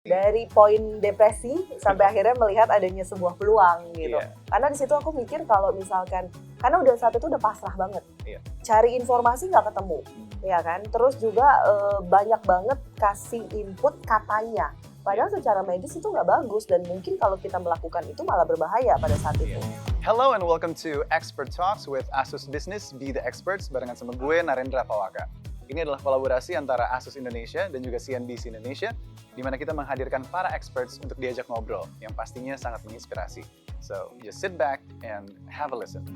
Dari poin depresi sampai akhirnya melihat adanya sebuah peluang gitu. Karena di situ aku mikir kalau misalkan, karena udah saat itu udah pasrah banget. Cari informasi nggak ketemu, ya kan. Terus juga banyak banget kasih input katanya. Padahal secara medis itu nggak bagus dan mungkin kalau kita melakukan itu malah berbahaya pada saat itu. Hello and welcome to Expert Talks with Asus Business Be The Experts barengan sama gue Narendra Pawaka. Ini adalah kolaborasi antara Asus Indonesia dan juga CNBC Indonesia, di mana kita menghadirkan para experts untuk diajak ngobrol, yang pastinya sangat menginspirasi. So, just sit back and have a listen.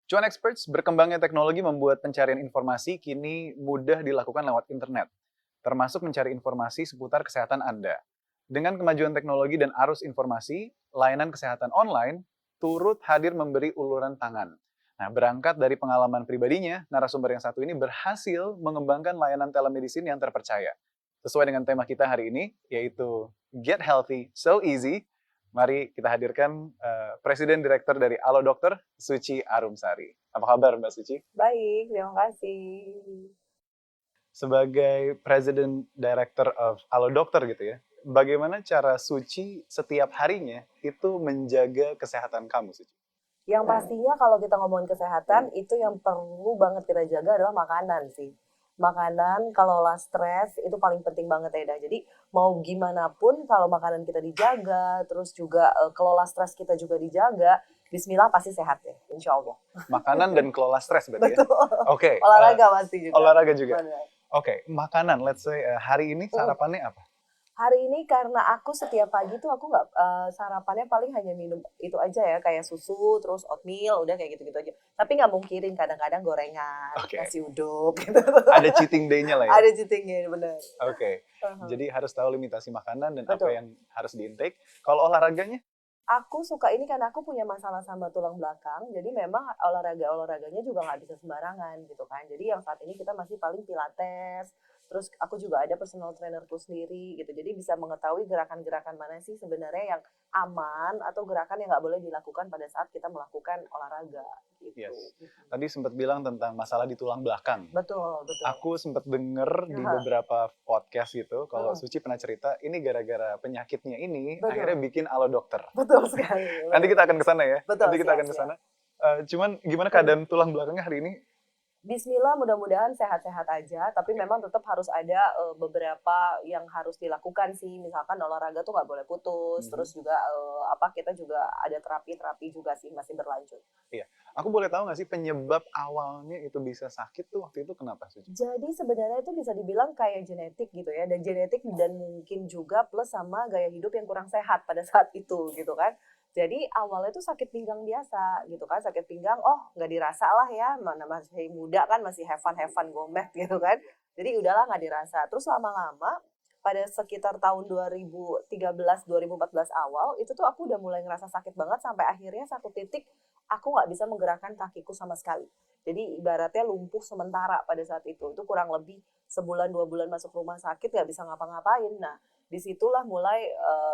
Cuan Experts, berkembangnya teknologi membuat pencarian informasi kini mudah dilakukan lewat internet, termasuk mencari informasi seputar kesehatan Anda. Dengan kemajuan teknologi dan arus informasi, layanan kesehatan online turut hadir memberi uluran tangan. Nah, berangkat dari pengalaman pribadinya, narasumber yang satu ini berhasil mengembangkan layanan telemedicine yang terpercaya. Sesuai dengan tema kita hari ini, yaitu Get Healthy So Easy, mari kita hadirkan Presiden Direktur dari Alo Dokter, Suci Arumsari. Apa kabar Mbak Suci? Baik, terima kasih. Sebagai President Director of Alo Dokter gitu ya, bagaimana cara Suci setiap harinya itu menjaga kesehatan kamu, Suci? Yang pastinya kalau kita ngomongin kesehatan, itu yang perlu banget kita jaga adalah makanan sih. Makanan, kelola stres, itu paling penting banget ya. Jadi mau gimana pun kalau makanan kita dijaga, terus juga kelola stres kita juga dijaga, bismillah pasti sehat ya, insya Allah. Makanan dan kelola stres berarti Betul. ya? Oke. Olahraga pasti juga. Olahraga juga. Oke, makanan, let's say hari ini sarapannya apa? Hari ini karena aku setiap pagi tuh aku nggak sarapannya paling hanya minum itu aja ya, kayak susu, terus oatmeal, udah kayak gitu-gitu aja. Tapi nggak mungkirin kadang-kadang gorengan, nasi uduk gitu. Ada cheating day-nya lah ya? Ada cheating day, benar. Oke, jadi harus tahu limitasi makanan dan apa yang harus di-intake. Kalau olahraganya? Aku suka ini karena aku punya masalah sama tulang belakang, jadi memang olahraganya juga nggak bisa sembarangan gitu kan. Jadi yang saat ini kita masih paling pilates, terus aku juga ada personal trainerku sendiri gitu. Jadi bisa mengetahui gerakan-gerakan mana sih sebenarnya yang aman atau gerakan yang nggak boleh dilakukan pada saat kita melakukan olahraga gitu. Yes. Tadi sempat bilang tentang masalah di tulang belakang. Betul. Aku sempat denger di beberapa podcast gitu, kalau Suci pernah cerita, ini gara-gara penyakitnya ini, akhirnya bikin Alo Dokter. Betul sekali. Nanti kita akan ke sana ya. Betul, Nanti kita akan ke sana. Cuman gimana keadaan tulang belakangnya hari ini? Bismillah, mudah-mudahan sehat-sehat aja, tapi memang tetap harus ada beberapa yang harus dilakukan sih, misalkan olahraga tuh nggak boleh putus, terus juga kita juga ada terapi juga sih masih berlanjut. Iya, aku boleh tahu nggak sih penyebab awalnya itu bisa sakit tuh waktu itu kenapa sih? Jadi sebenarnya itu bisa dibilang kayak genetik gitu ya, dan genetik dan mungkin juga plus sama gaya hidup yang kurang sehat pada saat itu gitu kan. Jadi awalnya tuh sakit pinggang biasa gitu kan, sakit pinggang, nggak dirasa lah ya, mana masih muda kan, masih have fun gomet gitu kan. Jadi udahlah nggak dirasa. Terus lama-lama pada sekitar tahun 2013-2014 awal, itu tuh aku udah mulai ngerasa sakit banget sampai akhirnya satu titik aku nggak bisa menggerakkan kakiku sama sekali. Jadi ibaratnya lumpuh sementara pada saat itu kurang lebih sebulan 2 bulan masuk rumah sakit nggak bisa ngapa-ngapain. Nah, disitulah mulai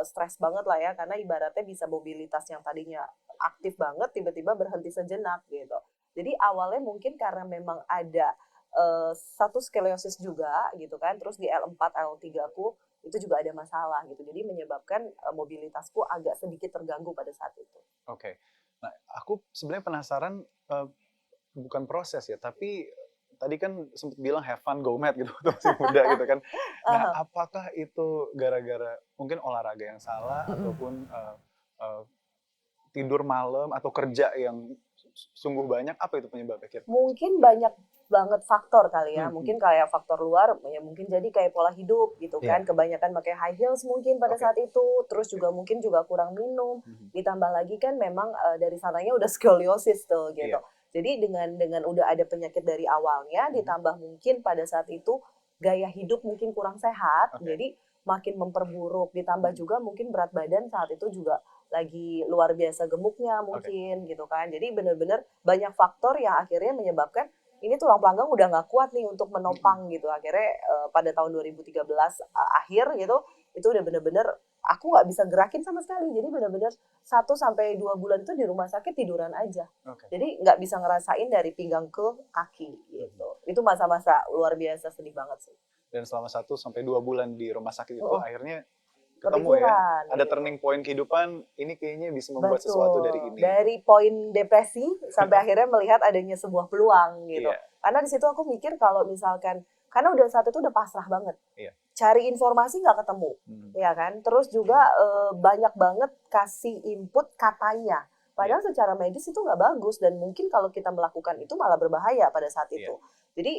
stres banget lah ya, karena ibaratnya bisa mobilitas yang tadinya aktif banget tiba-tiba berhenti sejenak gitu. Jadi awalnya mungkin karena memang ada satu skoliosis juga gitu kan, terus di L4, L3 aku itu juga ada masalah gitu. Jadi menyebabkan mobilitasku agak sedikit terganggu pada saat itu. Oke. Nah, aku sebenarnya penasaran, bukan proses ya, tapi tadi kan sempat bilang have fun go mad gitu waktu masih muda gitu kan. Nah, apakah itu gara-gara mungkin olahraga yang salah ataupun tidur malam atau kerja yang sungguh banyak, apa itu penyebabnya? Mungkin banyak banget faktor kali ya, mungkin kayak faktor luar, ya mungkin jadi kayak pola hidup gitu kan, kebanyakan pakai high heels mungkin pada saat itu, terus juga mungkin juga kurang minum, ditambah lagi kan memang dari sananya udah skoliosis tuh gitu. Jadi dengan udah ada penyakit dari awalnya, ditambah mungkin pada saat itu gaya hidup mungkin kurang sehat, jadi makin memperburuk. Ditambah juga mungkin berat badan saat itu juga lagi luar biasa gemuknya mungkin gitu kan. Jadi benar-benar banyak faktor yang akhirnya menyebabkan ini tulang panggang udah nggak kuat nih untuk menopang gitu. Akhirnya pada tahun 2013 akhir gitu, itu udah benar-benar aku nggak bisa gerakin sama sekali. Jadi benar-benar 1 sampai 2 bulan itu di rumah sakit tiduran aja. Oke. Jadi nggak bisa ngerasain dari pinggang ke kaki gitu. Itu masa-masa luar biasa sedih banget sih. Dan selama 1 sampai 2 bulan di rumah sakit itu Heeh, akhirnya ketemu ya, kepikiran. ada turning point kehidupan, ini kayaknya bisa membuat sesuatu dari Betul. ini. Dari poin depresi sampai akhirnya melihat adanya sebuah peluang gitu. Iya, Karena di situ aku mikir kalau misalkan karena udah saat itu udah pasrah banget. iya. Cari informasi nggak ketemu, Hmm. ya kan? Terus juga banyak banget kasih input katanya. Padahal secara medis itu nggak bagus dan mungkin kalau kita melakukan itu malah berbahaya pada saat Iya. itu. Jadi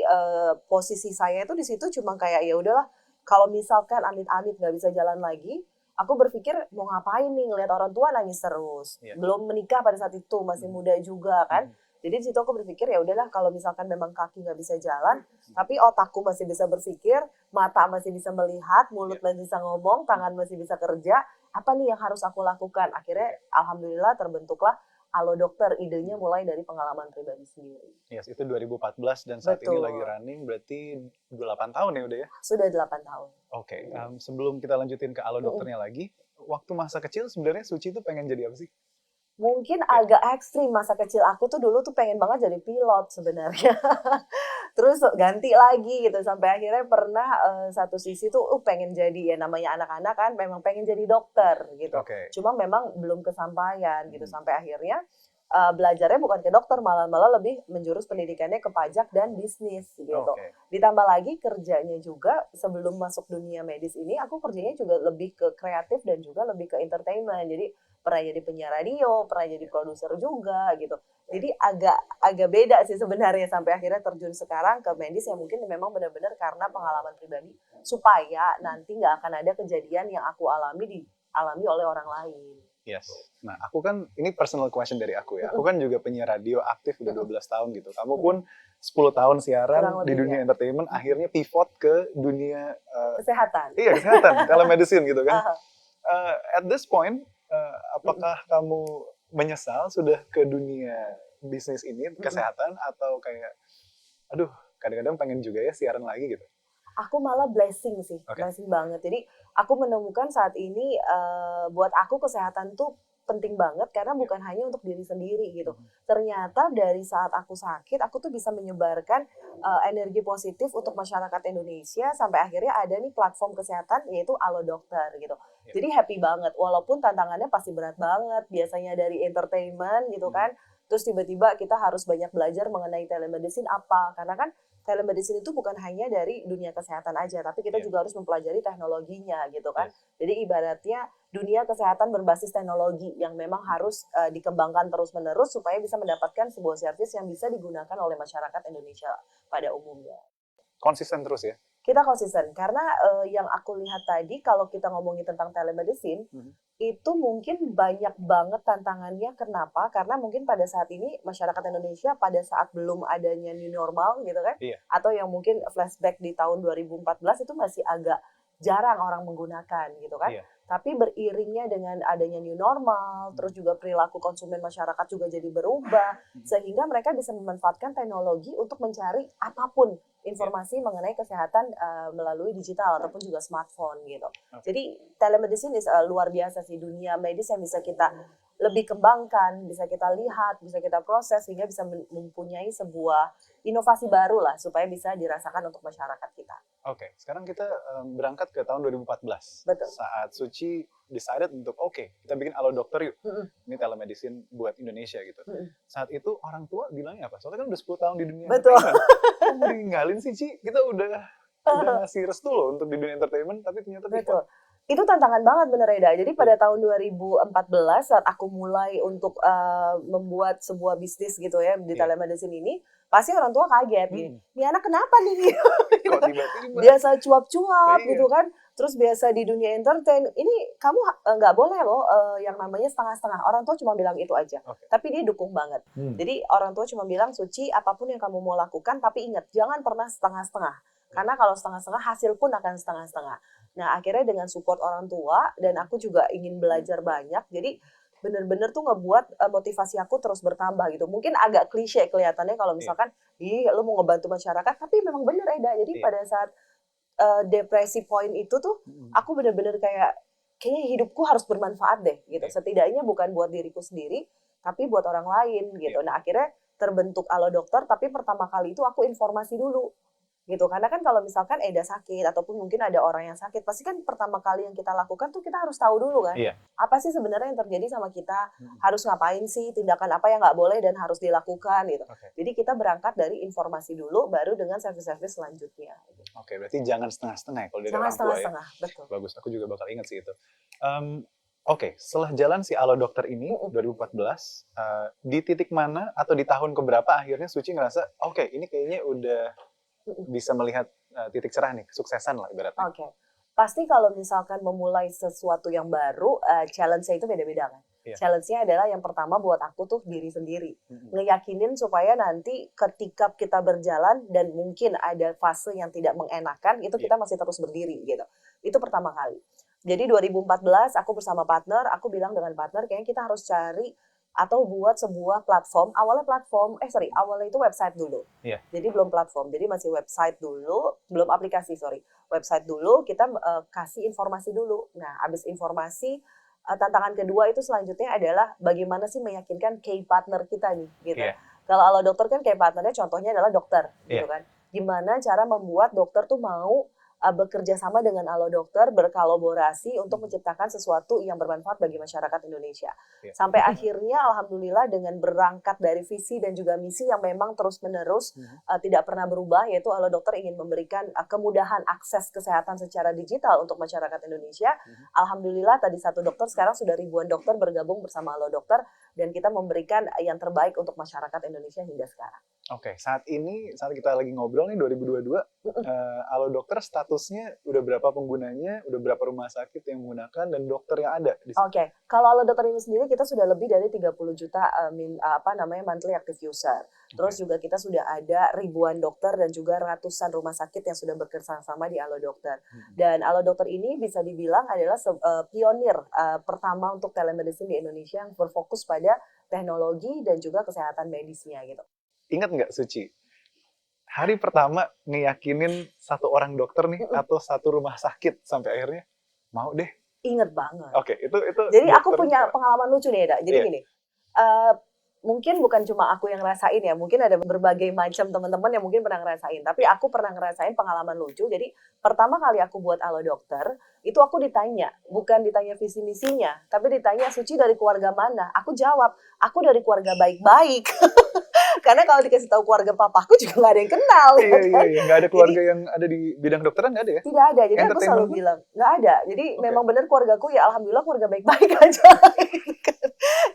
posisi saya itu di situ cuma kayak ya udahlah kalau misalkan amit-amit nggak bisa jalan lagi, aku berpikir mau ngapain nih ngelihat orang tua nangis terus. Iya. Belum menikah pada saat itu, masih muda juga kan. Mhm. Jadi di situ aku berpikir ya udahlah kalau misalkan memang kaki nggak bisa jalan, tapi otakku masih bisa berpikir, mata masih bisa melihat, mulut masih bisa ngomong, tangan masih bisa kerja, apa nih yang harus aku lakukan? Akhirnya alhamdulillah terbentuklah Halo Dokter, idenya mulai dari pengalaman pribadi sendiri. Yes, itu 2014 dan saat ini Betul. lagi running berarti 8 tahun ya udah ya? Sudah 8 tahun. Oke, sebelum kita lanjutin ke Halo Dokternya lagi, waktu masa kecil sebenarnya Suci tuh pengen jadi apa sih? Mungkin agak ekstrim masa kecil aku tuh dulu tuh pengen banget jadi pilot sebenarnya. Terus ganti lagi gitu sampai akhirnya pernah satu sisi tuh pengen jadi ya namanya anak-anak kan memang pengen jadi dokter gitu. Oke. Cuma memang belum kesampaian gitu sampai akhirnya belajarnya bukan ke dokter malah lebih menjurus pendidikannya ke pajak dan bisnis gitu. Oke. Ditambah lagi kerjanya juga sebelum masuk dunia medis ini aku kerjanya juga lebih ke kreatif dan juga lebih ke entertainment. Jadi pernah jadi penyiar radio, pernah jadi produser juga gitu. Jadi agak beda sih sebenarnya sampai akhirnya terjun sekarang ke medis yang mungkin memang benar-benar karena pengalaman pribadi supaya nanti nggak akan ada kejadian yang aku dialami oleh orang lain. Yes. Nah, aku kan, ini personal question dari aku ya. Aku kan juga penyiar radio aktif udah 12 tahun gitu. Kamu pun 10 tahun siaran Kurang di lebih, dunia ya. entertainment, akhirnya pivot ke dunia Kesehatan. kesehatan, telemedicine gitu kan. Aha. At this point, apakah kamu menyesal sudah ke dunia bisnis ini, kesehatan, atau kayak, aduh, kadang-kadang pengen juga ya siaran lagi gitu? Aku malah blessing sih, Oke. blessing banget. Jadi aku menemukan saat ini buat aku kesehatan tuh penting banget karena bukan hanya untuk diri sendiri gitu. Ternyata dari saat aku sakit, aku tuh bisa menyebarkan energi positif untuk masyarakat Indonesia sampai akhirnya ada nih platform kesehatan yaitu Halo Dokter gitu. Jadi happy banget, walaupun tantangannya pasti berat banget. Biasanya dari entertainment gitu kan, terus tiba-tiba kita harus banyak belajar mengenai telemedicine apa, karena kan telemedicine itu bukan hanya dari dunia kesehatan aja, tapi kita juga harus mempelajari teknologinya gitu kan. Jadi ibaratnya dunia kesehatan berbasis teknologi yang memang harus dikembangkan terus-menerus supaya bisa mendapatkan sebuah servis yang bisa digunakan oleh masyarakat Indonesia pada umumnya. Konsisten terus ya? Kita konsisten, karena yang aku lihat tadi kalau kita ngomongin tentang telemedicine, itu mungkin banyak banget tantangannya. Kenapa? Karena mungkin pada saat ini masyarakat Indonesia pada saat belum adanya new normal gitu kan, atau yang mungkin flashback di tahun 2014 itu masih agak jarang orang menggunakan gitu kan. Tapi beriringnya dengan adanya new normal, terus juga perilaku konsumen masyarakat juga jadi berubah, sehingga mereka bisa memanfaatkan teknologi untuk mencari apapun informasi mengenai kesehatan melalui digital ataupun juga smartphone gitu. Jadi telemedicine luar biasa sih, dunia medis yang bisa kita lebih kembangkan, bisa kita lihat, bisa kita proses sehingga bisa mempunyai sebuah inovasi baru lah supaya bisa dirasakan untuk masyarakat kita. Oke, sekarang kita berangkat ke tahun 2014. Betul. Saat Suci decided untuk kita bikin Halo Dokter yuk. Ini telemedicine buat Indonesia gitu. Saat itu orang tua bilangnya apa? Soalnya kan udah 10 tahun di dunia Betul. entertainment. Kok mau ditinggalin sih, Ci? Kita udah ngasih restu loh untuk di dunia entertainment, tapi ternyata Betul. Itu tantangan banget bener Eda. Jadi pada tahun 2014 saat aku mulai untuk membuat sebuah bisnis gitu ya di telemedicine ini, pasti orang tua kaget gini. Ini anak kenapa nih? Kok tiba-tiba? Biasa cuap-cuap gitu kan. Terus biasa di dunia entertain, ini kamu nggak boleh loh yang namanya setengah-setengah. Orang tua cuma bilang itu aja. Tapi dia dukung banget. Jadi orang tua cuma bilang, Suci, apapun yang kamu mau lakukan, tapi ingat, jangan pernah setengah-setengah. Karena kalau setengah-setengah, hasil pun akan setengah-setengah. Nah, akhirnya dengan support orang tua, dan aku juga ingin belajar banyak, jadi bener-bener tuh ngebuat motivasi aku terus bertambah gitu. Mungkin agak klise kelihatannya kalau misalkan, lu mau ngebantu masyarakat, tapi memang bener Eda. Jadi pada saat depresi point itu tuh, aku bener-bener kayak, kayaknya hidupku harus bermanfaat deh gitu. Iya. Setidaknya bukan buat diriku sendiri, tapi buat orang lain gitu. Iya. Nah akhirnya terbentuk Alo Dokter, tapi pertama kali itu aku informasi dulu gitu. Karena kan kalau misalkan Eda sakit ataupun mungkin ada orang yang sakit, pasti kan pertama kali yang kita lakukan tuh kita harus tahu dulu kan. Iya. Apa sih sebenarnya yang terjadi sama kita? Hmm. Harus ngapain sih? Tindakan apa yang nggak boleh dan harus dilakukan gitu. Oke. Jadi kita berangkat dari informasi dulu, baru dengan servis-servis selanjutnya. Oke, berarti jangan setengah-setengah ya kalau dari Jangan orang tua ya. setengah-setengah, betul. Bagus, aku juga bakal ingat sih itu. Oke, setelah jalan si Alo Dokter ini 2014, di titik mana atau di tahun keberapa akhirnya Suci ngerasa, oke, ini kayaknya udah bisa melihat titik cerah nih, kesuksesan lah ibaratnya. Oke. Pasti kalau misalkan memulai sesuatu yang baru, challenge-nya itu beda-beda kan. Iya. Challenge-nya adalah yang pertama buat aku tuh diri sendiri. Ngeyakinin supaya nanti ketika kita berjalan dan mungkin ada fase yang tidak mengenakan, itu kita masih terus berdiri gitu. Itu pertama kali. Jadi 2014 aku bersama partner, aku bilang dengan partner kayaknya kita harus cari atau buat sebuah platform. Awalnya itu website dulu. Iya. Jadi belum platform, jadi masih website dulu, belum aplikasi, website dulu, kita kasih informasi dulu. Nah, habis informasi, tantangan kedua itu selanjutnya adalah bagaimana sih meyakinkan key partner kita nih, gitu. Iya. Kalau Alo Dokter kan key partnernya contohnya adalah dokter, gitu Iya. kan. Gimana cara membuat dokter tuh mau bekerja sama dengan Alo Dokter, berkolaborasi untuk menciptakan sesuatu yang bermanfaat bagi masyarakat Indonesia. Iya. Sampai akhirnya alhamdulillah dengan berangkat dari visi dan juga misi yang memang terus-menerus tidak pernah berubah, yaitu Alo Dokter ingin memberikan kemudahan akses kesehatan secara digital untuk masyarakat Indonesia. Alhamdulillah tadi 1 dokter, sekarang sudah ribuan dokter bergabung bersama Alo Dokter, dan kita memberikan yang terbaik untuk masyarakat Indonesia hingga sekarang. Oke, saat kita lagi ngobrol nih 2022, Alo Dokter statusnya udah berapa penggunanya, udah berapa rumah sakit yang menggunakan, dan dokter yang ada di situ? Oke, kalau Alo Dokter ini sendiri kita sudah lebih dari 30 juta monthly active user. Terus juga kita sudah ada ribuan dokter dan juga ratusan rumah sakit yang sudah bekerja sama di Alo Dokter. Dan Alo Dokter ini bisa dibilang adalah pionir pertama untuk telemedicine di Indonesia yang berfokus pada teknologi dan juga kesehatan medisnya gitu. Ingat nggak Suci, hari pertama ngeyakinin 1 orang dokter nih atau 1 rumah sakit sampai akhirnya mau deh? Ingat banget. Oke, itu. Jadi aku dokter punya juga. pengalaman lucu nih, Eda. Jadi Iya. gini, mungkin bukan cuma aku yang ngerasain ya, mungkin ada berbagai macam teman-teman yang mungkin pernah ngerasain. Tapi aku pernah ngerasain pengalaman lucu. Jadi pertama kali aku buat Alo Dokter, itu aku ditanya, bukan ditanya visi misinya, tapi ditanya, Suci dari keluarga mana? Aku jawab, aku dari keluarga baik-baik. Karena kalau dikasih tahu keluarga papaku juga nggak ada yang kenal. Iya. Nggak ada keluarga yang ada di bidang dokteran, nggak ada ya? Tidak ada, jadi aku selalu bilang, nggak ada. Jadi memang benar keluargaku ya alhamdulillah keluarga baik-baik aja.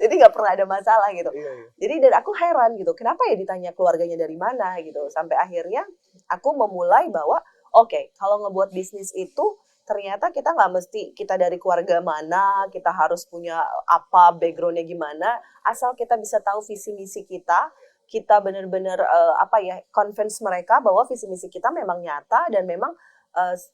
Jadi nggak pernah ada masalah gitu. Iya. Jadi dan aku heran gitu, kenapa ya ditanya keluarganya dari mana gitu. Sampai akhirnya aku memulai bahwa oke, kalau ngebuat bisnis itu ternyata kita nggak mesti kita dari keluarga mana, kita harus punya apa, backgroundnya gimana, asal kita bisa tahu visi misi kita benar-benar convince mereka bahwa visi misi kita memang nyata dan memang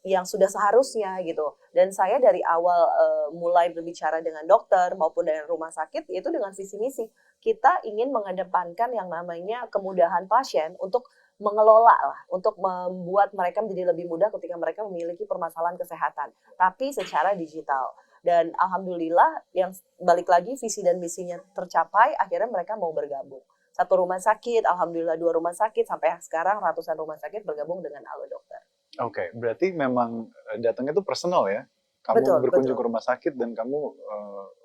yang sudah seharusnya gitu. Dan saya dari awal mulai berbicara dengan dokter maupun dengan rumah sakit, itu dengan visi misi. Kita ingin mengedepankan yang namanya kemudahan pasien untuk mengelola lah, untuk membuat mereka menjadi lebih mudah ketika mereka memiliki permasalahan kesehatan, tapi secara digital. Dan alhamdulillah yang balik lagi visi dan misinya tercapai, akhirnya mereka mau bergabung. 1 rumah sakit, alhamdulillah 2 rumah sakit, sampai sekarang ratusan rumah sakit bergabung dengan Alo Dokter. Oke, berarti memang datangnya tuh personal ya? Kamu berkunjung ke rumah sakit dan kamu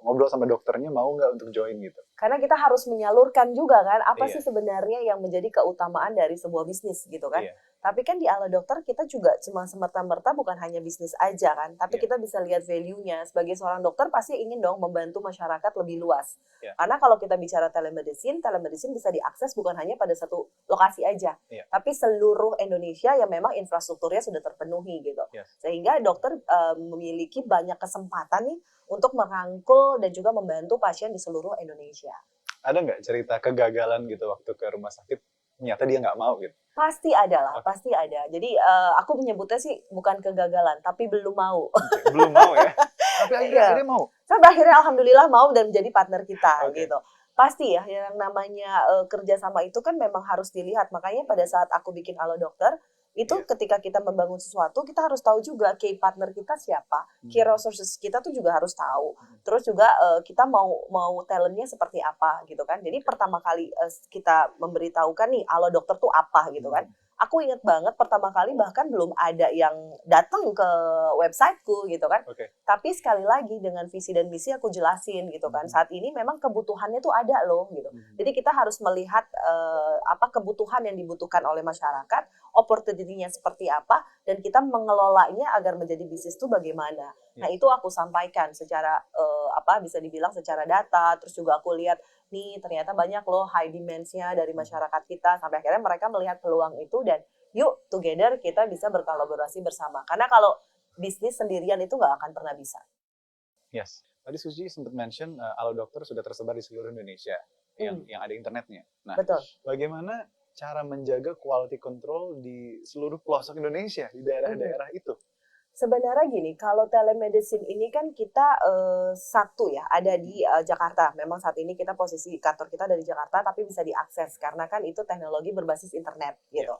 ngobrol sama dokternya, mau nggak untuk join gitu? Karena kita harus menyalurkan juga kan, apa sih sebenarnya yang menjadi keutamaan dari sebuah bisnis gitu kan. Iya. Tapi kan di Alo Dokter kita juga cuma semerta-merta bukan hanya bisnis aja kan, tapi kita bisa lihat value-nya. Sebagai seorang dokter pasti ingin dong membantu masyarakat lebih luas. Karena kalau kita bicara telemedicine bisa diakses bukan hanya pada satu lokasi aja, tapi seluruh Indonesia yang memang infrastrukturnya sudah terpenuhi gitu. Sehingga dokter memiliki banyak kesempatan nih untuk merangkul dan juga membantu pasien di seluruh Indonesia. Ada nggak cerita kegagalan gitu waktu ke rumah sakit, ternyata dia nggak mau gitu? Pasti ada lah, pasti ada. Jadi aku menyebutnya sih bukan kegagalan, tapi belum mau. Belum mau ya? Tapi akhirnya mau? Sampai akhirnya alhamdulillah mau dan menjadi partner kita gitu. Pasti ya, yang namanya kerjasama itu kan memang harus dilihat. Makanya pada saat aku bikin Alo Dokter, Itu Iya. ketika kita membangun sesuatu, kita harus tahu juga key partner kita siapa, key resources kita tuh juga harus tahu. Terus juga kita mau talentnya seperti apa gitu kan. Jadi pertama kali kita memberitahukan nih, Halo Dokter tuh apa gitu kan. Aku inget banget pertama kali bahkan belum ada yang datang ke websiteku gitu kan. Oke. Tapi sekali lagi dengan visi dan misi aku jelasin gitu kan. Saat ini memang kebutuhannya tuh ada loh gitu. Jadi kita harus melihat apa kebutuhan yang dibutuhkan oleh masyarakat, opportunity-nya seperti apa, dan kita mengelolanya agar menjadi bisnis itu bagaimana. Nah itu aku sampaikan secara apa bisa dibilang secara data, terus juga aku lihat nih ternyata banyak loh high demand-nya dari masyarakat kita, sampai akhirnya mereka melihat peluang itu dan yuk together kita bisa berkolaborasi bersama. Karena kalau bisnis sendirian itu nggak akan pernah bisa. Yes. Tadi Suci sempat mention Halo Dokter sudah tersebar di seluruh Indonesia yang ada internetnya. Nah, Betul. bagaimana cara menjaga quality control di seluruh pelosok Indonesia, di daerah-daerah itu? Sebenarnya gini, kalau telemedicine ini kan kita satu ya, ada di Jakarta. Memang saat ini kita posisi kantor kita dari Jakarta, tapi bisa diakses karena kan itu teknologi berbasis internet gitu.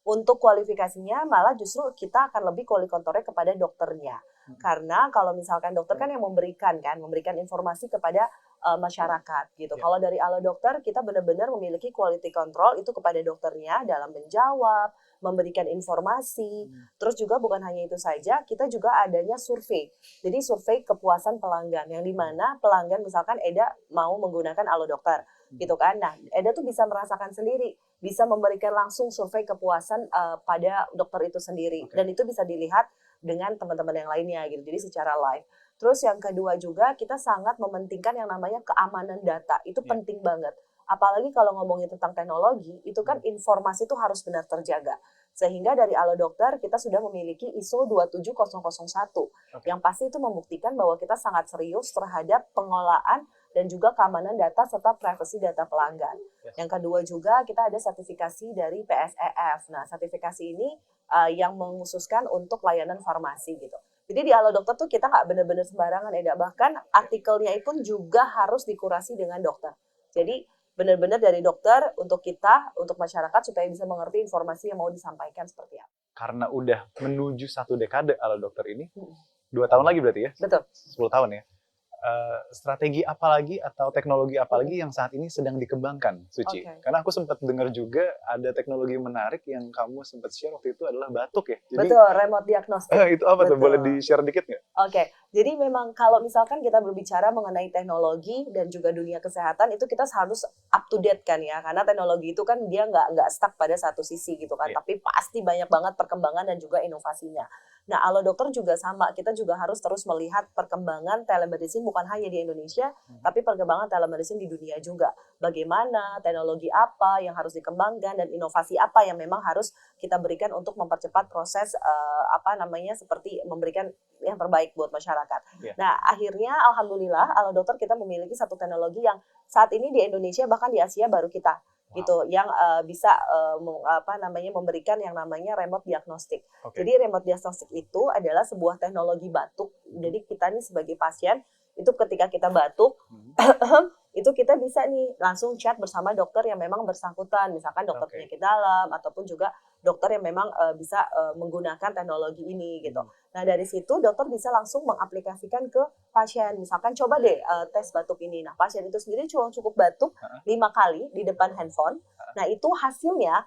Untuk kualifikasinya malah justru kita akan lebih quality control-nya kepada dokternya. Karena kalau misalkan dokter kan yang memberikan informasi kepada masyarakat gitu. Kalau dari Halo Dokter kita benar-benar memiliki quality control itu kepada dokternya dalam menjawab, memberikan informasi. Terus juga bukan hanya itu saja, kita juga adanya survei. Jadi survei kepuasan pelanggan yang dimana pelanggan misalkan Eda mau menggunakan Halo Dokter gitu kan. Nah, Eda tuh bisa merasakan sendiri, bisa memberikan langsung survei kepuasan pada dokter itu sendiri. Dan itu bisa dilihat dengan teman-teman yang lainnya gitu. Jadi secara live. Terus yang kedua juga kita sangat mementingkan yang namanya keamanan data. Itu penting banget. Apalagi kalau ngomongin tentang teknologi, itu kan informasi itu harus benar terjaga. Sehingga dari Halo Dokter kita sudah memiliki ISO 27001 yang pasti itu membuktikan bahwa kita sangat serius terhadap pengolahan dan juga keamanan data serta privasi data pelanggan. Yang kedua juga kita ada sertifikasi dari PSEF. Nah, sertifikasi ini yang mengkhususkan untuk layanan farmasi gitu. Jadi di Halo Dokter tuh kita nggak benar-benar sembarangan, Eda. Bahkan artikelnya pun juga harus dikurasi dengan dokter. Jadi benar-benar dari dokter untuk kita, untuk masyarakat supaya bisa mengerti informasi yang mau disampaikan seperti apa. Karena udah menuju 1 dekade Halo Dokter ini, 2 tahun lagi berarti ya? Betul. 10 tahun ya? Strategi apa lagi atau teknologi apa lagi yang saat ini sedang dikembangkan, Suci? Karena aku sempat dengar juga ada teknologi menarik yang kamu sempat share waktu itu adalah batuk ya? Jadi, betul, remote diagnostic. Itu apa tuh? Boleh di-share dikit nggak? Oke, jadi memang kalau misalkan kita berbicara mengenai teknologi dan juga dunia kesehatan, itu kita harus up to date kan ya, karena teknologi itu kan dia nggak stuck pada satu sisi gitu kan, tapi pasti banyak banget perkembangan dan juga inovasinya. Nah, Halo Dokter juga sama, kita juga harus terus melihat perkembangan telemedicine bukan hanya di Indonesia, tapi perkembangan telemedicine di dunia juga. Bagaimana, teknologi apa yang harus dikembangkan, dan inovasi apa yang memang harus kita berikan untuk mempercepat proses seperti memberikan yang terbaik buat masyarakat. Nah, akhirnya Alhamdulillah, Halo Dokter kita memiliki satu teknologi yang saat ini di Indonesia bahkan di Asia baru kita. Gitu yang bisa memberikan yang namanya remote diagnostic. Jadi remote diagnostic itu adalah sebuah teknologi batuk. Jadi kita nih sebagai pasien itu ketika kita batuk itu kita bisa nih langsung chat bersama dokter yang memang bersangkutan, misalkan dokter penyakit dalam ataupun juga dokter yang memang bisa menggunakan teknologi ini gitu. Nah dari situ dokter bisa langsung mengaplikasikan ke pasien, misalkan coba deh tes batuk ini. Nah pasien itu sendiri cukup batuk 5 kali di depan handphone. Nah itu hasilnya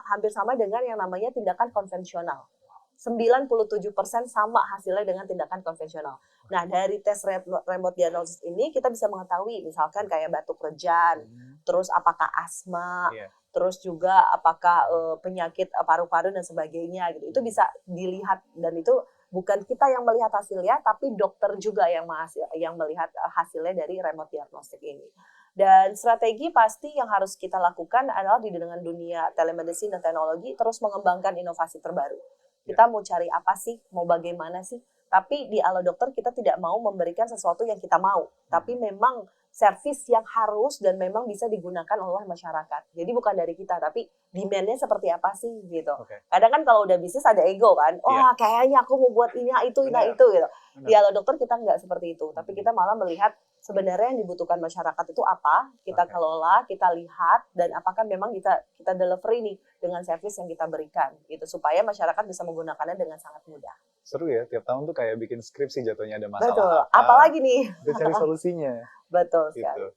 hampir sama dengan yang namanya tindakan konvensional. 97% sama hasilnya dengan tindakan konvensional. Nah, dari tes remote diagnosis ini kita bisa mengetahui misalkan kayak batuk rejan, terus apakah asma, terus juga apakah penyakit paru-paru dan sebagainya gitu. Itu bisa dilihat dan itu bukan kita yang melihat hasilnya, tapi dokter juga yang melihat hasilnya dari remote diagnostic ini. Dan strategi pasti yang harus kita lakukan adalah dengan dunia telemedicine dan teknologi terus mengembangkan inovasi terbaru. Kita mau cari apa sih, mau bagaimana sih. Tapi di Halo Dokter kita tidak mau memberikan sesuatu yang kita mau. Tapi memang servis yang harus dan memang bisa digunakan oleh masyarakat. Jadi bukan dari kita, tapi demand-nya seperti apa sih gitu. Oke. Kadang kan kalau udah bisnis ada ego kan, wah kayaknya aku mau buat ini itu Benar. gitu. Benar. Di Halo Dokter kita nggak seperti itu, tapi kita malah melihat sebenarnya yang dibutuhkan masyarakat itu apa, kita kelola, kita lihat, dan apakah memang kita delivery nih dengan servis yang kita berikan gitu, supaya masyarakat bisa menggunakannya dengan sangat mudah. Seru ya, tiap tahun tuh kayak bikin skripsi jatuhnya, ada Betul, masalah apa, apalagi nih. udah cari solusinya. Betul Gitu. sekali.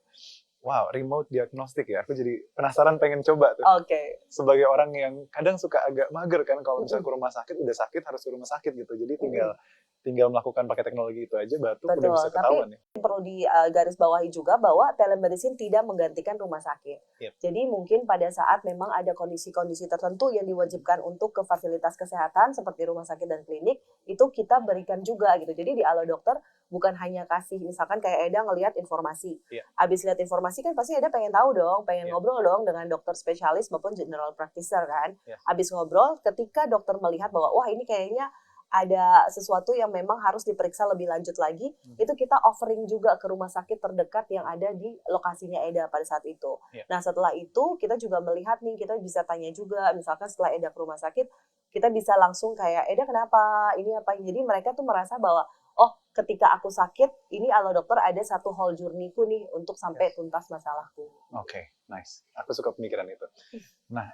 Wow, remote diagnostik ya, aku jadi penasaran pengen coba tuh. Oke. Sebagai orang yang kadang suka agak mager kan, kalau misalnya ke rumah sakit, udah sakit harus ke rumah sakit gitu, jadi tinggal melakukan pakai teknologi itu aja, batuk udah Betul, bisa ketahuan ya. perlu garis bawahi juga bahwa telemedicine tidak menggantikan rumah sakit. Yep. Jadi mungkin pada saat memang ada kondisi-kondisi tertentu yang diwajibkan untuk ke fasilitas kesehatan seperti rumah sakit dan klinik, itu kita berikan juga gitu. Jadi di Halo Dokter bukan hanya kasih, misalkan kayak Eda ngelihat informasi. Abis lihat informasi kan pasti Eda pengen tahu dong, pengen ngobrol dong dengan dokter spesialis maupun general practitioner kan. Abis ngobrol, ketika dokter melihat bahwa wah ini kayaknya ada sesuatu yang memang harus diperiksa lebih lanjut lagi, itu kita offering juga ke rumah sakit terdekat yang ada di lokasinya Eda pada saat itu. Nah setelah itu kita juga melihat nih, kita bisa tanya juga, misalkan setelah Eda ke rumah sakit, kita bisa langsung kayak, Eda kenapa, ini apa, jadi mereka tuh merasa bahwa, oh ketika aku sakit, ini Halo Dokter ada satu whole journey-ku nih untuk sampai tuntas masalahku. Oke, nice. Aku suka pemikiran itu. Nah,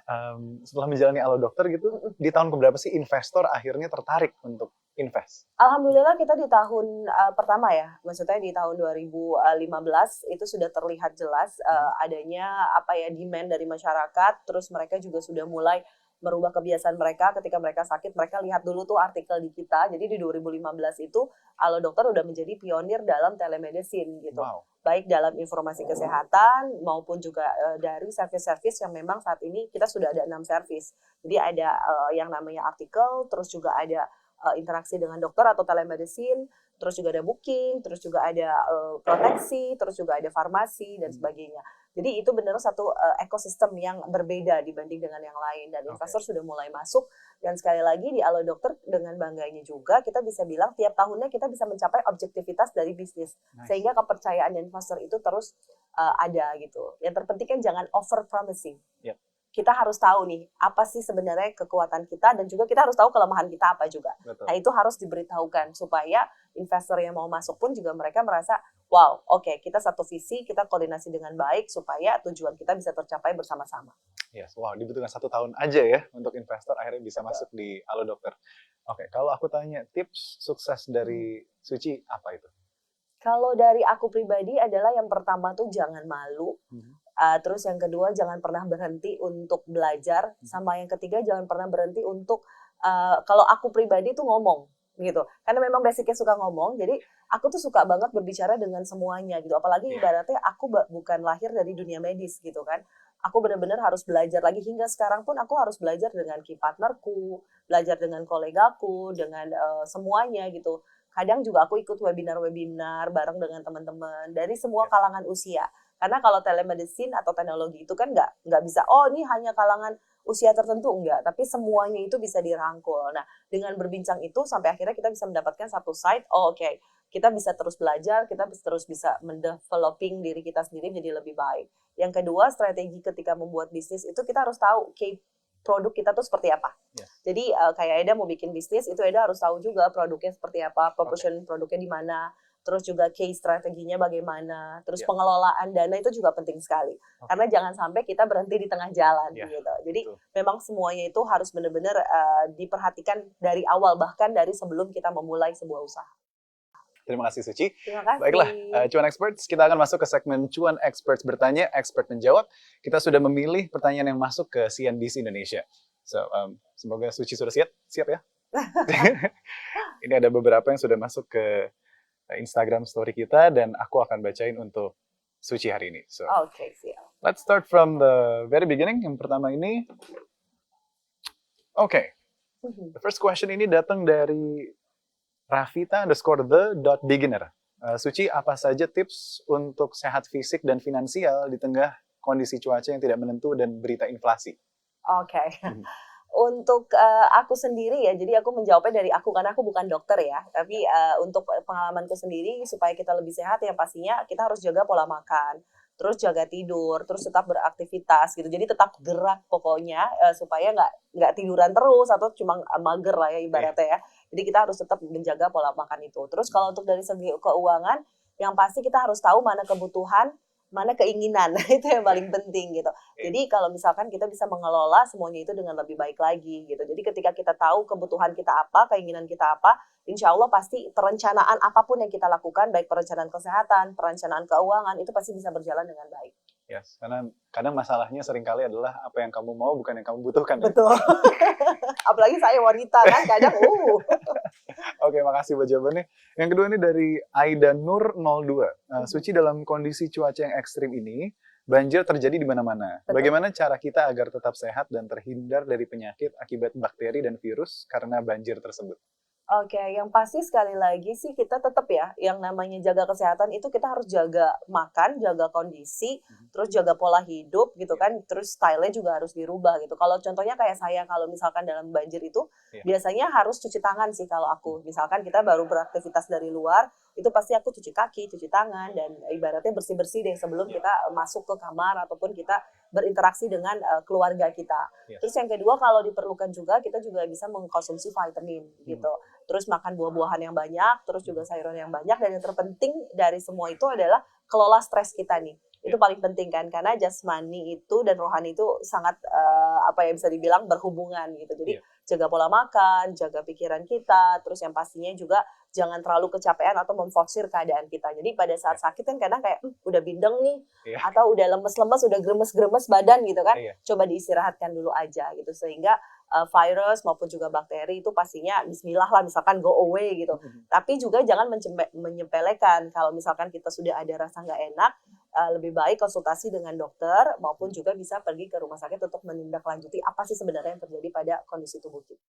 setelah menjalani Halo Dokter gitu, di tahun keberapa sih investor akhirnya tertarik untuk invest? Alhamdulillah kita di tahun pertama ya, maksudnya di tahun 2015 itu sudah terlihat jelas adanya demand dari masyarakat, terus mereka juga sudah mulai merubah kebiasaan mereka ketika mereka sakit, mereka lihat dulu tuh artikel di kita. Jadi di 2015 itu Halo Dokter udah menjadi pionir dalam telemedicine gitu. Wow. Baik dalam informasi kesehatan maupun juga dari servis-servis yang memang saat ini kita sudah ada 6 servis. Jadi ada yang namanya artikel, terus juga ada interaksi dengan dokter atau telemedicine, terus juga ada booking, terus juga ada proteksi, terus juga ada farmasi dan sebagainya. Jadi itu benar satu ekosistem yang berbeda dibanding dengan yang lain, dan investor sudah mulai masuk. Dan sekali lagi di Halo Dokter dengan bangganya juga kita bisa bilang tiap tahunnya kita bisa mencapai objektivitas dari bisnis, sehingga kepercayaan investor itu terus ada gitu. Yang terpenting kan jangan over promising. Kita harus tahu nih apa sih sebenarnya kekuatan kita, dan juga kita harus tahu kelemahan kita apa juga. Betul. Nah itu harus diberitahukan supaya investor yang mau masuk pun juga mereka merasa wow, oke, kita satu visi, kita koordinasi dengan baik supaya tujuan kita bisa tercapai bersama-sama. Yes, wow, dibutuhkan 1 tahun aja ya untuk investor akhirnya bisa masuk di Halo Dokter. Oke, kalau aku tanya tips sukses dari Suci apa itu? Kalau dari aku pribadi adalah yang pertama tuh jangan malu. Terus yang kedua jangan pernah berhenti untuk belajar, sama yang ketiga jangan pernah berhenti untuk kalau aku pribadi tuh ngomong gitu, karena memang basicnya suka ngomong, jadi aku tuh suka banget berbicara dengan semuanya gitu, apalagi ibaratnya aku bukan lahir dari dunia medis gitu kan, aku benar-benar harus belajar lagi, hingga sekarang pun aku harus belajar dengan key partnerku, belajar dengan kolegaku, dengan semuanya gitu. Kadang juga aku ikut webinar-webinar bareng dengan teman-teman dari semua kalangan usia. Karena kalau telemedicine atau teknologi itu kan nggak bisa, oh ini hanya kalangan usia tertentu, enggak. Tapi semuanya itu bisa dirangkul. Nah, dengan berbincang itu sampai akhirnya kita bisa mendapatkan satu side, kita bisa terus belajar, kita terus bisa mendeveloping diri kita sendiri menjadi lebih baik. Yang kedua, strategi ketika membuat bisnis itu kita harus tahu produk kita tuh seperti apa. Jadi kayak Eda mau bikin bisnis, itu Eda harus tahu juga produknya seperti apa, proposition produknya di mana, terus juga case strateginya bagaimana, terus pengelolaan dana itu juga penting sekali. Karena jangan sampai kita berhenti di tengah jalan gitu. Jadi memang semuanya itu harus benar-benar diperhatikan dari awal, bahkan dari sebelum kita memulai sebuah usaha. Terima kasih Suci. Terima kasih. Baiklah, Cuan Experts, kita akan masuk ke segmen Cuan Experts bertanya, expert menjawab. Kita sudah memilih pertanyaan yang masuk ke CNBC Indonesia. So, semoga Suci sudah siap ya. Ini ada beberapa yang sudah masuk ke Instagram story kita, dan aku akan bacain untuk Suci hari ini. So, siap. Let's start from the very beginning. Yang pertama ini, the first question ini datang dari Rafita_the.beginner. Suci, apa saja tips untuk sehat fisik dan finansial di tengah kondisi cuaca yang tidak menentu dan berita inflasi? Untuk aku sendiri ya, jadi aku menjawabnya dari aku karena aku bukan dokter ya. Tapi untuk pengalamanku sendiri supaya kita lebih sehat ya pastinya kita harus jaga pola makan, terus jaga tidur, terus tetap beraktivitas gitu. Jadi tetap gerak pokoknya supaya nggak tiduran terus atau cuma mager lah ya ibaratnya ya. Jadi kita harus tetap menjaga pola makan itu. Terus kalau untuk dari segi keuangan, yang pasti kita harus tahu mana kebutuhan, mana keinginan. Itu yang paling penting gitu. Jadi kalau misalkan kita bisa mengelola semuanya itu dengan lebih baik lagi gitu. Jadi ketika kita tahu kebutuhan kita apa, keinginan kita apa, insya Allah pasti perencanaan apapun yang kita lakukan, baik perencanaan kesehatan, perencanaan keuangan, itu pasti bisa berjalan dengan baik. Yes, karena kadang masalahnya seringkali adalah apa yang kamu mau bukan yang kamu butuhkan. Betul. Apalagi saya wanita kan, kadang Oke, makasih buat jawabannya. Yang kedua ini dari Aida Nur 02. Suci, dalam kondisi cuaca yang ekstrim ini, banjir terjadi di mana-mana. Betul. Bagaimana cara kita agar tetap sehat dan terhindar dari penyakit akibat bakteri dan virus karena banjir tersebut? Oke, yang pasti sekali lagi sih kita tetap ya, yang namanya jaga kesehatan itu kita harus jaga makan, jaga kondisi, terus jaga pola hidup gitu kan, terus style-nya juga harus dirubah gitu. Kalau contohnya kayak saya, kalau misalkan dalam banjir itu, biasanya harus cuci tangan sih kalau aku. Misalkan kita baru beraktivitas dari luar, itu pasti aku cuci kaki, cuci tangan, dan ibaratnya bersih-bersih deh sebelum kita masuk ke kamar ataupun kita berinteraksi dengan keluarga kita. Terus yang kedua, kalau diperlukan juga, kita juga bisa mengkonsumsi vitamin gitu. Terus makan buah-buahan yang banyak, terus juga sayuran yang banyak, dan yang terpenting dari semua itu adalah kelola stres kita nih. Itu paling penting kan, karena jasmani itu dan rohani itu sangat apa ya bisa dibilang berhubungan gitu. Jadi jaga pola makan, jaga pikiran kita, terus yang pastinya juga jangan terlalu kecapean atau memforsir keadaan kita. Jadi pada saat sakit kan kadang kayak udah bindeng nih, atau udah lemes-lemes, udah gremes-gremes badan gitu kan, coba diistirahatkan dulu aja gitu, sehingga virus maupun juga bakteri itu pastinya bismillah lah, misalkan go away gitu. Tapi juga jangan menyepelekan. Kalau misalkan kita sudah ada rasa nggak enak, lebih baik konsultasi dengan dokter maupun juga bisa pergi ke rumah sakit untuk menindaklanjuti apa sih sebenarnya yang terjadi pada kondisi tubuh kita.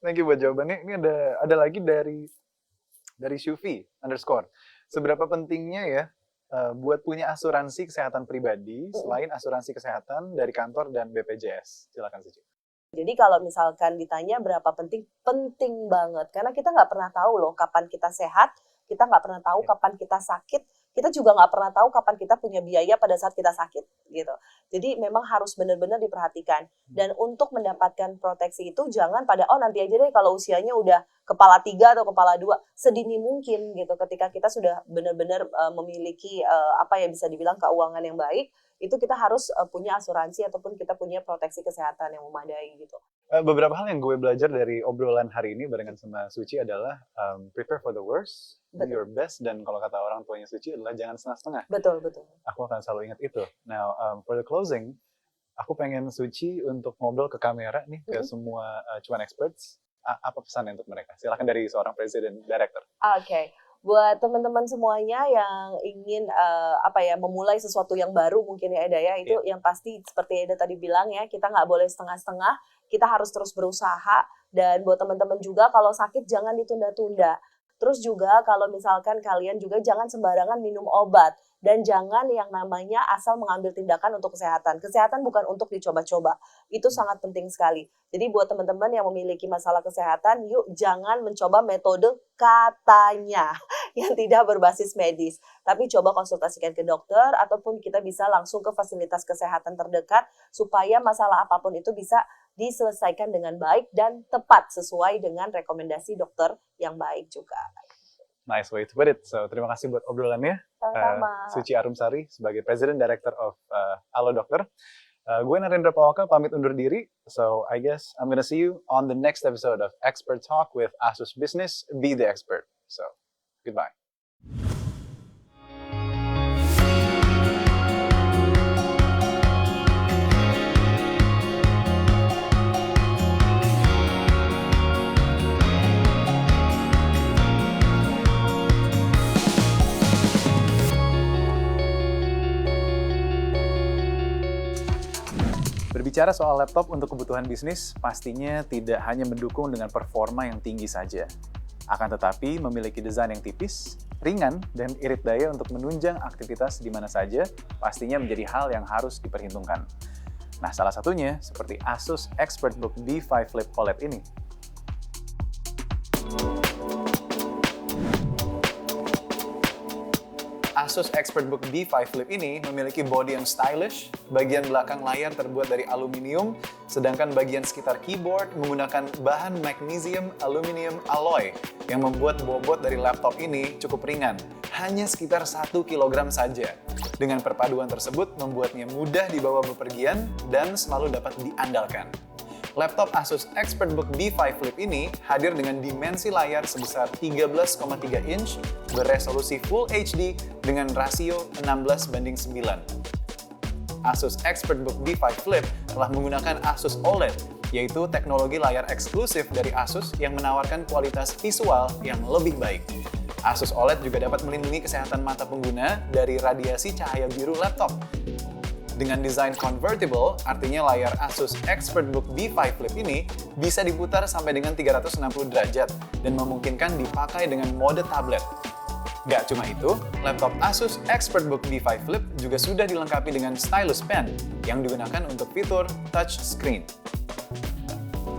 Thank you buat jawabannya. Ini ada lagi dari Syufi _ Seberapa pentingnya ya buat punya asuransi kesehatan pribadi selain asuransi kesehatan dari kantor dan BPJS? Silakan Suci. Jadi kalau misalkan ditanya berapa penting, penting banget. Karena kita nggak pernah tahu loh kapan kita sehat, kita nggak pernah tahu kapan kita sakit, kita juga nggak pernah tahu kapan kita punya biaya pada saat kita sakit gitu. Jadi memang harus benar-benar diperhatikan. Dan untuk mendapatkan proteksi itu jangan pada nanti aja deh kalau usianya udah kepala 3 atau kepala 2, sedini mungkin gitu. Ketika kita sudah benar-benar memiliki apa ya bisa dibilang keuangan yang baik, itu kita harus punya asuransi ataupun kita punya proteksi kesehatan yang memadai gitu. Beberapa hal yang gue belajar dari obrolan hari ini barengan sama Suci adalah prepare for the worst, do your best, dan kalau kata orang tuanya Suci adalah jangan setengah-setengah. Betul, betul. Aku akan selalu ingat itu. Now, for the closing, aku pengen Suci untuk ngobrol ke kamera nih, ke semua cuan experts. Apa pesan untuk mereka? Silakan dari seorang presiden director. Oke. Buat teman-teman semuanya yang ingin memulai sesuatu yang baru mungkin ya Eda ya, itu yang pasti seperti Eda tadi bilang ya, kita nggak boleh setengah-setengah, kita harus terus berusaha. Dan buat teman-teman juga kalau sakit jangan ditunda-tunda. Terus juga kalau misalkan kalian juga jangan sembarangan minum obat. Dan jangan yang namanya asal mengambil tindakan untuk kesehatan. Kesehatan bukan untuk dicoba-coba. Itu sangat penting sekali. Jadi buat teman-teman yang memiliki masalah kesehatan, yuk jangan mencoba metode katanya yang tidak berbasis medis. Tapi coba konsultasikan ke dokter ataupun kita bisa langsung ke fasilitas kesehatan terdekat supaya masalah apapun itu bisa diselesaikan dengan baik dan tepat sesuai dengan rekomendasi dokter yang baik juga. Nice way to put it. So, terima kasih buat obrolannya. Suci Arumsari sebagai President Director of Alo Dokter. Gue Narendra Pawaka pamit undur diri. So, I guess I'm gonna see you on the next episode of Expert Talk with Asus Business. Be the expert. So, goodbye. Berbicara soal laptop untuk kebutuhan bisnis, pastinya tidak hanya mendukung dengan performa yang tinggi saja. Akan tetapi, memiliki desain yang tipis, ringan, dan irit daya untuk menunjang aktivitas di mana saja, pastinya menjadi hal yang harus diperhitungkan. Nah, salah satunya seperti Asus ExpertBook B5 Flip OLED ini. Asus ExpertBook B5 Flip ini memiliki bodi yang stylish, bagian belakang layar terbuat dari aluminium, sedangkan bagian sekitar keyboard menggunakan bahan magnesium aluminium alloy yang membuat bobot dari laptop ini cukup ringan, hanya sekitar 1 kg saja. Dengan perpaduan tersebut membuatnya mudah dibawa bepergian dan selalu dapat diandalkan. Laptop Asus ExpertBook B5 Flip ini hadir dengan dimensi layar sebesar 13,3 inch beresolusi Full HD dengan rasio 16:9. Asus ExpertBook B5 Flip telah menggunakan Asus OLED, yaitu teknologi layar eksklusif dari Asus yang menawarkan kualitas visual yang lebih baik. Asus OLED juga dapat melindungi kesehatan mata pengguna dari radiasi cahaya biru laptop. Dengan desain convertible, artinya layar Asus ExpertBook B5 Flip ini bisa diputar sampai dengan 360 derajat dan memungkinkan dipakai dengan mode tablet. Gak cuma itu, laptop Asus ExpertBook B5 Flip juga sudah dilengkapi dengan stylus pen yang digunakan untuk fitur touch screen.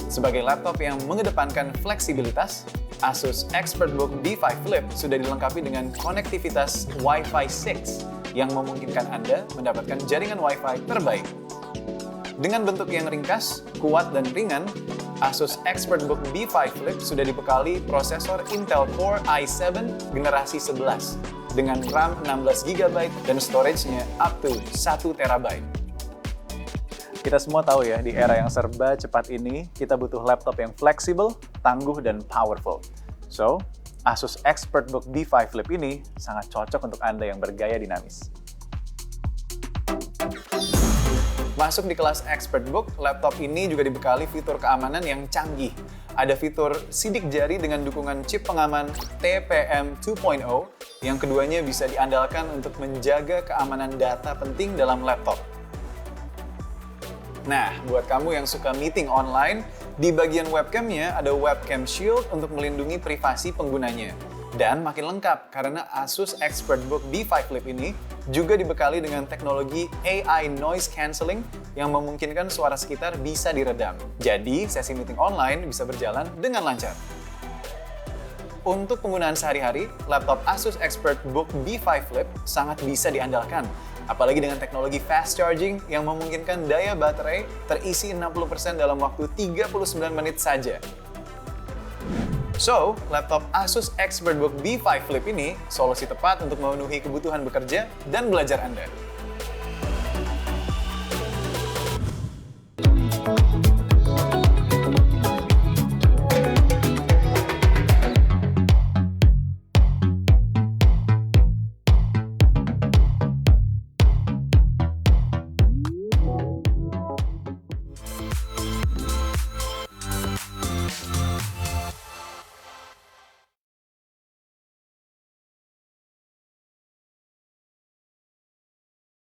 Sebagai laptop yang mengedepankan fleksibilitas, Asus ExpertBook B5 Flip sudah dilengkapi dengan konektivitas Wi-Fi 6 yang memungkinkan Anda mendapatkan jaringan Wi-Fi terbaik. Dengan bentuk yang ringkas, kuat, dan ringan, Asus ExpertBook B5 Flip sudah dibekali prosesor Intel Core i7 generasi 11 dengan RAM 16GB dan storage-nya up to 1 TB. Kita semua tahu ya, di era yang serba cepat ini, kita butuh laptop yang fleksibel, tangguh, dan powerful. So, Asus ExpertBook B5 Flip ini sangat cocok untuk Anda yang bergaya dinamis. Masuk di kelas ExpertBook, laptop ini juga dibekali fitur keamanan yang canggih. Ada fitur sidik jari dengan dukungan chip pengaman TPM 2.0, yang keduanya bisa diandalkan untuk menjaga keamanan data penting dalam laptop. Nah, buat kamu yang suka meeting online, di bagian webcamnya ada webcam shield untuk melindungi privasi penggunanya. Dan makin lengkap karena Asus ExpertBook B5 Flip ini juga dibekali dengan teknologi AI Noise Cancelling yang memungkinkan suara sekitar bisa diredam. Jadi, sesi meeting online bisa berjalan dengan lancar. Untuk penggunaan sehari-hari, laptop Asus ExpertBook B5 Flip sangat bisa diandalkan. Apalagi dengan teknologi fast charging yang memungkinkan daya baterai terisi 60% dalam waktu 39 menit saja. So, laptop Asus ExpertBook B5 Flip ini solusi tepat untuk memenuhi kebutuhan bekerja dan belajar Anda.